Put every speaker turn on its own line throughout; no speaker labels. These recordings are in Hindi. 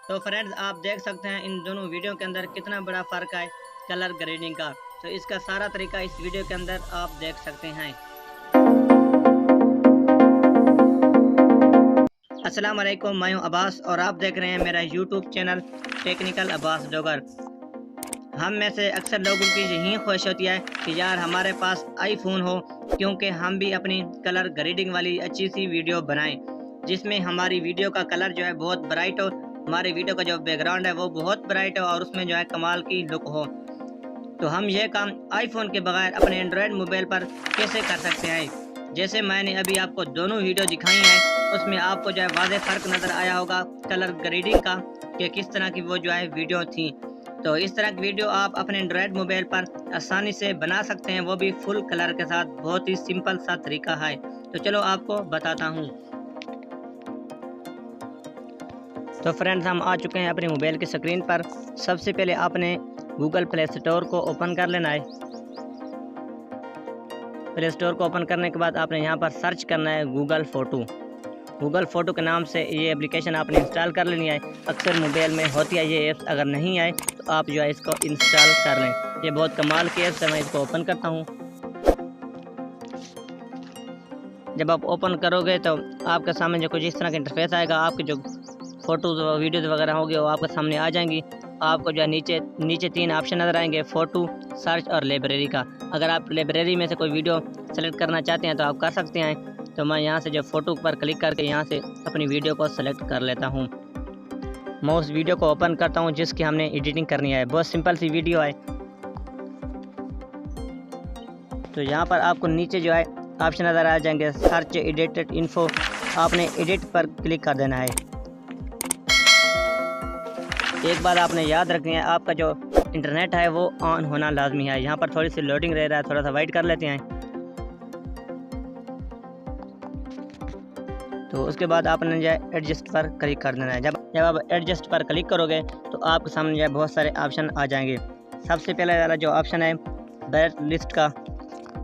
तो फ्रेंड्स आप देख सकते हैं इन दोनों वीडियो के अंदर कितना बड़ा फ़र्क है कलर ग्रेडिंग का। तो इसका सारा तरीका इस वीडियो के अंदर आप देख सकते हैं। अस्सलाम वालेकुम, मैं हूं अब्बास और आप देख रहे हैं मेरा यूट्यूब चैनल टेक्निकल अब्बास डॉगर। हम में से अक्सर लोगों की यही ख्वाहिश होती है कि यार हमारे पास आईफोन हो, क्योंकि हम भी अपनी कलर ग्रेडिंग वाली अच्छी सी वीडियो बनाएं जिसमें हमारी वीडियो का कलर जो है बहुत ब्राइट हो, हमारी वीडियो का जो बैकग्राउंड है वो बहुत ब्राइट हो और उसमें जो है कमाल की लुक हो। तो हम यह काम आईफोन के बगैर अपने एंड्रॉयड मोबाइल पर कैसे कर सकते हैं। जैसे मैंने अभी आपको दोनों वीडियो दिखाई हैं, उसमें आपको जो है वाज़ेह फ़र्क नज़र आया होगा कलर ग्रेडिंग का कि किस तरह की वो जो है वीडियो थी। तो इस तरह की वीडियो आप अपने एंड्रॉयड मोबाइल पर आसानी से बना सकते हैं, वो भी फुल कलर के साथ। बहुत ही सिंपल सा तरीका है, तो चलो आपको बताता हूँ। तो फ्रेंड्स हम आ चुके हैं अपने मोबाइल की स्क्रीन पर। सबसे पहले आपने गूगल प्ले स्टोर को ओपन कर लेना है। प्ले स्टोर को ओपन करने के बाद आपने यहाँ पर सर्च करना है गूगल फ़ोटो। गूगल फ़ोटो के नाम से ये एप्लीकेशन आपने इंस्टॉल कर लेनी है। अक्सर मोबाइल में होती है ये ऐप्स, अगर नहीं आए तो आप जो है इसको इंस्टॉल कर लें। ये बहुत कमाल की ऐप्स है। मैं इसको ओपन करता हूँ। जब आप ओपन करोगे तो आपके सामने जो कुछ इस तरह का इंटरफेस आएगा। आपके जो फ़ोटोज़ वीडियोज़ वगैरह होंगे वो आपके सामने आ जाएंगी। आपको जो है नीचे 3 ऑप्शन नज़र आएंगे, फ़ोटो, सर्च और लाइब्रेरी का। अगर आप लाइब्रेरी में से कोई वीडियो सेलेक्ट करना चाहते हैं तो आप कर सकते हैं। तो मैं यहाँ से जो फ़ोटो पर क्लिक करके यहाँ से अपनी वीडियो को सेलेक्ट कर लेता हूँ। मैं उस वीडियो को ओपन करता हूँ जिसकी हमने एडिटिंग करनी है। बहुत सिंपल सी वीडियो है। तो यहाँ पर आपको नीचे जो है ऑप्शन नज़र आ जाएंगे, सर्च, एडिटेड इन्फो। आपने एडिट पर क्लिक कर देना है। एक बात आपने याद रखनी है, आपका जो इंटरनेट है वो ऑन होना लाजमी है। यहाँ पर थोड़ी सी लोडिंग रह रहा है, थोड़ा सा वेट कर लेते हैं। तो उसके बाद आपने जो है एडजस्ट पर क्लिक कर देना है। जब आप एडजस्ट पर क्लिक करोगे तो आपके सामने जो है बहुत सारे ऑप्शन आ जाएंगे। सबसे पहले वाला जो ऑप्शन है ब्राइट लिस्ट का,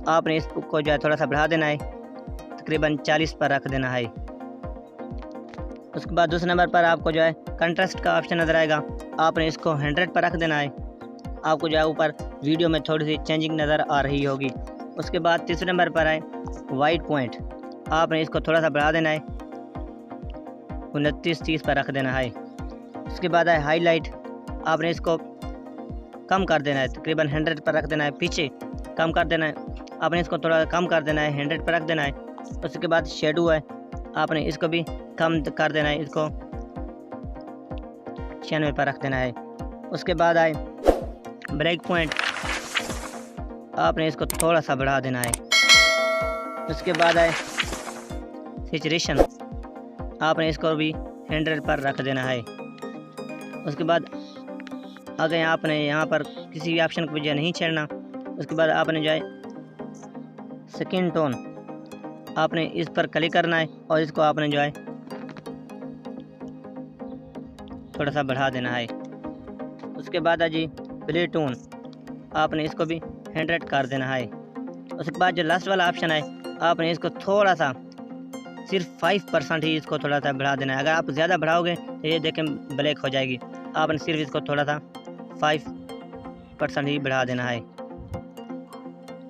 आपने इसको जो है थोड़ा सा बढ़ा देना है, तकरीबन 40 पर रख देना है। उसके बाद दूसरे नंबर पर आपको जो है कंट्रास्ट का ऑप्शन नज़र आएगा। आपने इसको 100 पर रख देना है। आपको जो है ऊपर वीडियो में थोड़ी सी चेंजिंग नज़र आ रही होगी। उसके बाद तीसरे नंबर पर है वाइट पॉइंट। आपने इसको थोड़ा सा बढ़ा देना है, 29-30 पर रख देना है। उसके बाद है हाईलाइट। आपने इसको कम कर देना है, तकरीबन 100 पर रख देना है। पीछे कम कर देना है, आपने इसको थोड़ा कम कर देना है, 100 पर रख देना है। उसके बाद शेडो है, आपने इसको भी कम कर देना है, इसको 96 पर रख देना है। उसके बाद आए ब्रेक पॉइंट, आपने इसको थोड़ा सा बढ़ा देना है। उसके बाद आए सैचुरेशन, आपने इसको भी 100 पर रख देना है। उसके बाद अगर आपने यहाँ पर किसी भी ऑप्शन को जो नहीं छेड़ना। उसके बाद आपने जो है स्किन टोन, आपने इस पर क्लिक करना है और इसको आपने जो है थोड़ा सा बढ़ा देना है। उसके बाद है जी प्ले टोन, आपने इसको भी 100 कर देना है। उसके बाद जो लास्ट वाला ऑप्शन है, आपने इसको थोड़ा सा सिर्फ 5% ही इसको थोड़ा सा बढ़ा देना है। अगर आप ज़्यादा बढ़ाओगे तो ये देखें ब्लैक हो जाएगी। आपने सिर्फ इसको थोड़ा सा 5% ही बढ़ा देना है।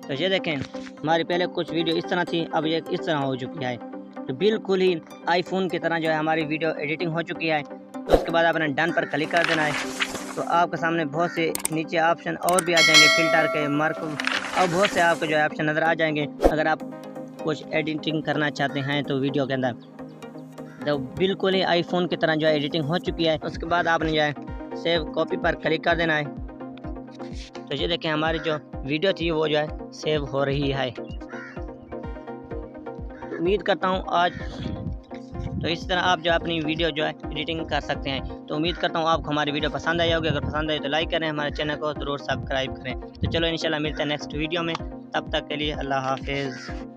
तो ये देखें हमारी पहले कुछ वीडियो इस तरह थी, अब ये इस तरह हो चुकी है। तो बिल्कुल ही आईफोन की तरह जो है हमारी वीडियो एडिटिंग हो चुकी है। तो उसके बाद आपने डन पर क्लिक कर देना है। तो आपके सामने बहुत से नीचे ऑप्शन और भी आ जाएंगे, फिल्टर के, मार्क और बहुत से आपको जो है ऑप्शन नज़र आ जाएंगे। अगर आप कुछ एडिटिंग करना चाहते हैं तो वीडियो के अंदर, तो बिल्कुल ही आईफोन की तरह जो है एडिटिंग हो चुकी है। उसके बाद आपने जो है सेव कॉपी पर क्लिक कर देना है। तो ये देखें हमारी जो वीडियो थी वो जो है सेव हो रही है। उम्मीद करता हूँ आज तो इस तरह आप जो अपनी वीडियो जो है एडिटिंग कर सकते हैं। तो उम्मीद करता हूँ आपको हमारी वीडियो पसंद आई होगी। अगर पसंद आई तो लाइक करें, हमारे चैनल को ज़रूर सब्सक्राइब करें। तो चलो इंशाल्लाह मिलते हैं नेक्स्ट वीडियो में। तब तक के लिए अल्लाह हाफिज़।